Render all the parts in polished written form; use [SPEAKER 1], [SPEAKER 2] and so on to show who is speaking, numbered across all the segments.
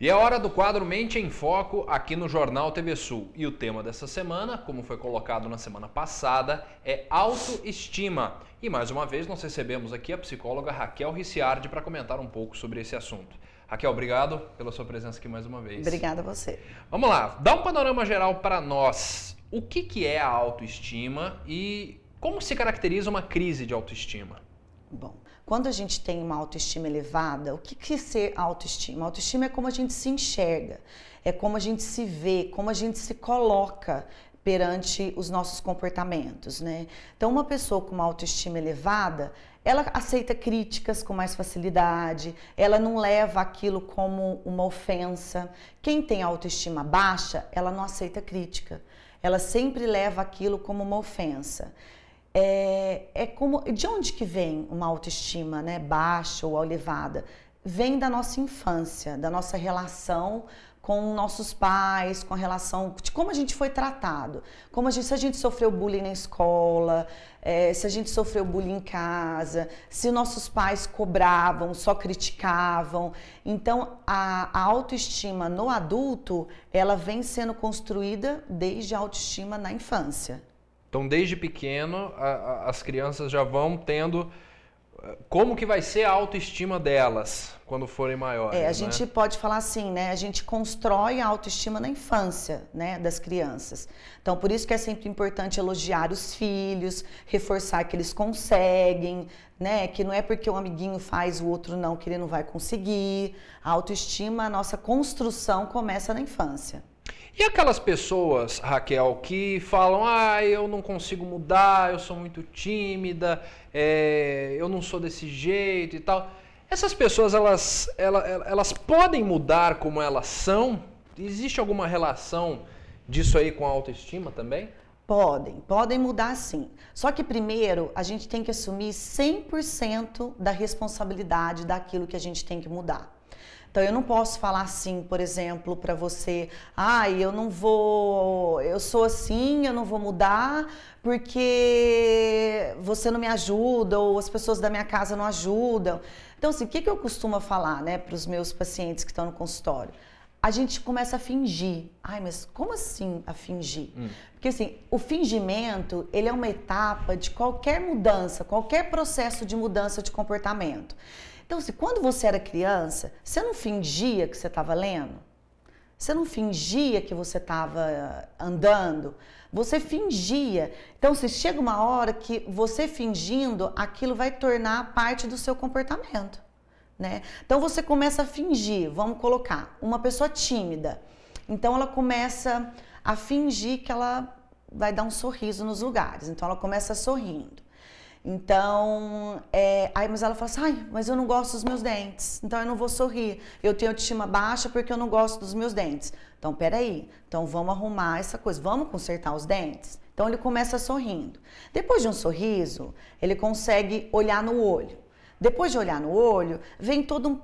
[SPEAKER 1] E é hora do quadro Mente em Foco aqui no Jornal TV Sul. E o tema dessa semana, como foi colocado na semana passada, é autoestima. E mais uma vez nós recebemos aqui a psicóloga Raquel Ricciardi para comentar um pouco sobre esse assunto. Raquel, obrigado pela sua presença aqui mais uma vez.
[SPEAKER 2] Obrigada a você.
[SPEAKER 1] Vamos lá, dá um panorama geral para nós. O que é a autoestima e como se caracteriza uma crise de autoestima?
[SPEAKER 2] Bom, quando a gente tem uma autoestima elevada, o que é ser autoestima? Autoestima é como a gente se enxerga, é como a gente se vê, como a gente se coloca perante os nossos comportamentos, né? Então, uma pessoa com uma autoestima elevada, ela aceita críticas com mais facilidade, ela não leva aquilo como uma ofensa. Quem tem autoestima baixa, ela não aceita crítica, ela sempre leva aquilo como uma ofensa. De onde que vem uma autoestima, né, baixa ou elevada? Vem da nossa infância, da nossa relação com nossos pais, com a relação de como a gente foi tratado, se a gente sofreu bullying na escola, se a gente sofreu bullying em casa, se nossos pais cobravam, só criticavam. Então, a autoestima no adulto, ela vem sendo construída desde a autoestima na infância.
[SPEAKER 1] Então, desde pequeno, as crianças já vão tendo como que vai ser a autoestima delas quando forem maiores.
[SPEAKER 2] A gente pode falar assim, né? A gente constrói a autoestima na infância, né, das crianças. Então, por isso que é sempre importante elogiar os filhos, reforçar que eles conseguem, né? Que não é porque um amiguinho faz, o outro não, que ele não vai conseguir. A autoestima, a nossa construção começa na infância.
[SPEAKER 1] E aquelas pessoas, Raquel, que falam, eu não consigo mudar, eu sou muito tímida, eu não sou desse jeito e tal. Essas pessoas, elas podem mudar como elas são? Existe alguma relação disso aí com a autoestima também?
[SPEAKER 2] Podem mudar sim. Só que primeiro a gente tem que assumir 100% da responsabilidade daquilo que a gente tem que mudar. Então, eu não posso falar assim, por exemplo, para você, eu sou assim, eu não vou mudar porque você não me ajuda ou as pessoas da minha casa não ajudam. Então, assim, o que eu costumo falar, né, para os meus pacientes que estão no consultório? A gente começa a fingir. Mas como assim a fingir? Porque assim, o fingimento, ele é uma etapa de qualquer mudança, qualquer processo de mudança de comportamento. Então, assim, quando você era criança, você não fingia que você estava lendo? Você não fingia que você estava andando? Você fingia. Então, se chega uma hora que você fingindo, aquilo vai tornar parte do seu comportamento, né? Então, você começa a fingir, vamos colocar, uma pessoa tímida. Então, ela começa a fingir que ela vai dar um sorriso nos lugares. Então, ela começa sorrindo. Então, mas ela fala assim, mas eu não gosto dos meus dentes, então eu não vou sorrir. Eu tenho autoestima baixa porque eu não gosto dos meus dentes. Então, peraí, então vamos arrumar essa coisa, vamos consertar os dentes? Então, ele começa sorrindo. Depois de um sorriso, ele consegue olhar no olho. Depois de olhar no olho, vem todo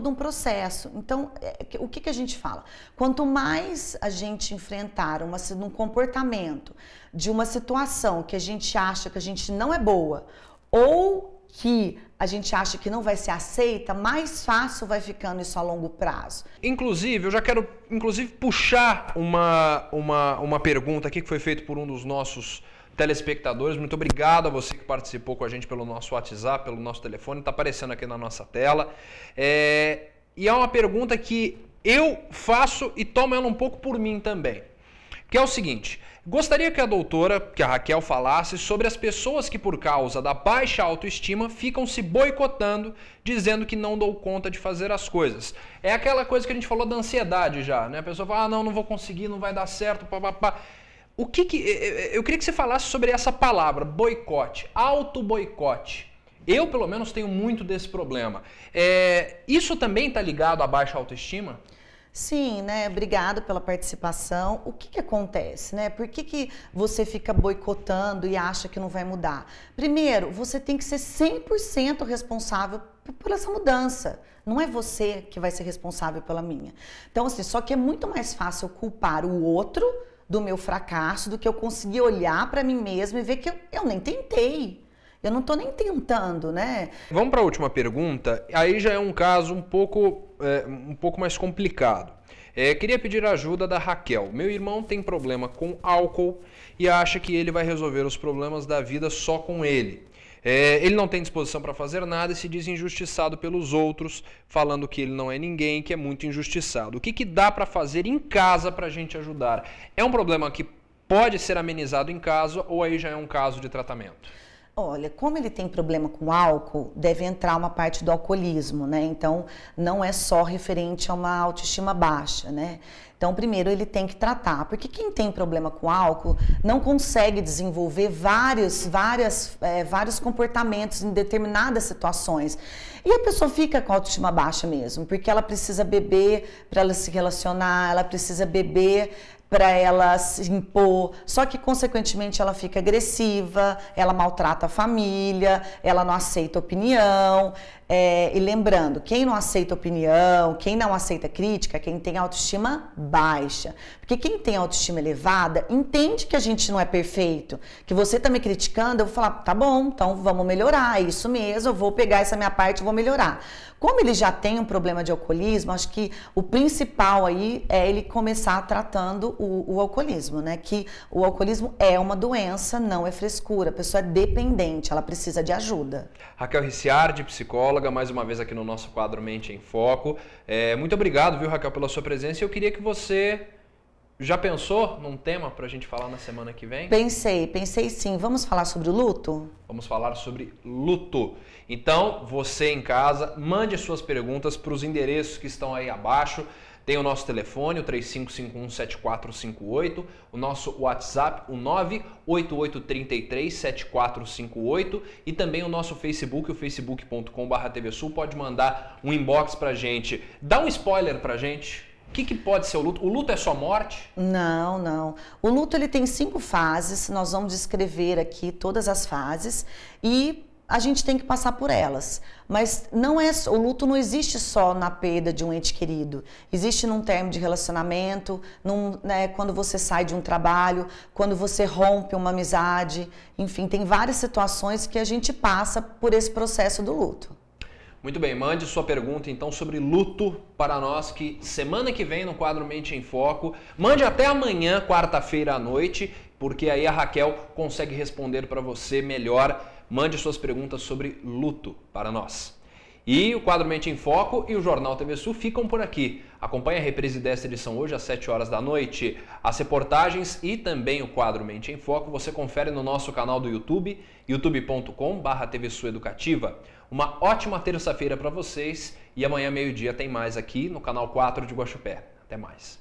[SPEAKER 2] um processo. Então, o que a gente fala? Quanto mais a gente enfrentar um comportamento de uma situação que a gente acha que a gente não é boa ou que a gente acha que não vai ser aceita, mais fácil vai ficando isso a longo prazo.
[SPEAKER 1] Inclusive, eu já quero puxar uma pergunta aqui que foi feita por um dos nossos telespectadores. Muito obrigado a você que participou com a gente pelo nosso WhatsApp, pelo nosso telefone, está aparecendo aqui na nossa tela. E é uma pergunta que eu faço e tomo ela um pouco por mim também, que é o seguinte: gostaria que a Raquel falasse sobre as pessoas que por causa da baixa autoestima ficam se boicotando, dizendo que não dou conta de fazer as coisas. É aquela coisa que a gente falou da ansiedade já, né? A pessoa fala, não vou conseguir, não vai dar certo, papapá. Eu queria que você falasse sobre essa palavra, boicote, auto-boicote. Eu, pelo menos, tenho muito desse problema. Isso também está ligado à baixa autoestima?
[SPEAKER 2] Sim, né? Obrigado pela participação. O que acontece, né? Por que você fica boicotando e acha que não vai mudar? Primeiro, você tem que ser 100% responsável por essa mudança. Não é você que vai ser responsável pela minha. Então, assim, só que é muito mais fácil culpar o outro do meu fracasso do que eu conseguir olhar para mim mesma e ver que eu nem tentei. Eu não estou nem tentando, né?
[SPEAKER 1] Vamos para a última pergunta. Aí já é um caso um pouco mais complicado. Queria pedir a ajuda da Raquel. Meu irmão tem problema com álcool e acha que ele vai resolver os problemas da vida só com ele. Ele não tem disposição para fazer nada e se diz injustiçado pelos outros, falando que ele não é ninguém, que é muito injustiçado. O que dá para fazer em casa para a gente ajudar? É um problema que pode ser amenizado em casa ou aí já é um caso de tratamento?
[SPEAKER 2] Olha, como ele tem problema com álcool, deve entrar uma parte do alcoolismo, né? Então, não é só referente a uma autoestima baixa, né? Então, primeiro ele tem que tratar, porque quem tem problema com álcool não consegue desenvolver vários comportamentos em determinadas situações. E a pessoa fica com a autoestima baixa mesmo, porque ela precisa beber para ela se relacionar, ela precisa beber para ela se impor, só que consequentemente ela fica agressiva, ela maltrata a família, ela não aceita opinião. E lembrando, quem não aceita opinião, quem não aceita crítica, quem tem autoestima baixa. Porque quem tem autoestima elevada entende que a gente não é perfeito, que você tá me criticando, eu vou falar, tá bom, então vamos melhorar, é isso mesmo, eu vou pegar essa minha parte e vou melhorar. Como ele já tem um problema de alcoolismo, acho que o principal aí é ele começar tratando o alcoolismo, né? Que o alcoolismo é uma doença, não é frescura, a pessoa é dependente, ela precisa de ajuda.
[SPEAKER 1] Raquel Ricciardi, psicóloga, mais uma vez aqui no nosso quadro Mente em Foco. Muito obrigado, viu, Raquel, pela sua presença. Eu queria que você já pensou num tema para a gente falar na semana que vem?
[SPEAKER 2] Pensei sim. Vamos falar sobre o luto?
[SPEAKER 1] Vamos falar sobre luto. Então, você em casa, mande suas perguntas para os endereços que estão aí abaixo. Tem o nosso telefone, o 3551-7458, o nosso WhatsApp, o 98833-7458 e também o nosso Facebook, o facebook.com/tvsul. Pode mandar um inbox pra gente. Dá um spoiler pra gente. O que pode ser o luto? O luto é só morte?
[SPEAKER 2] Não, não. O luto ele tem 5 fases, nós vamos descrever aqui todas as fases e a gente tem que passar por elas. Mas não é, o luto não existe só na perda de um ente querido. Existe num término de relacionamento, quando você sai de um trabalho, quando você rompe uma amizade. Enfim, tem várias situações que a gente passa por esse processo do luto.
[SPEAKER 1] Muito bem, mande sua pergunta então sobre luto para nós, que semana que vem no quadro Mente em Foco, mande até amanhã, quarta-feira à noite, porque aí a Raquel consegue responder para você melhor. Mande suas perguntas sobre luto para nós. E o quadro Mente em Foco e o Jornal TVSul ficam por aqui. Acompanhe a reprise desta edição hoje às 7 horas da noite. As reportagens e também o quadro Mente em Foco você confere no nosso canal do YouTube, youtube.com/tvsueducativa. Uma ótima terça-feira para vocês e amanhã meio-dia tem mais aqui no canal 4 de Guaxupé. Até mais.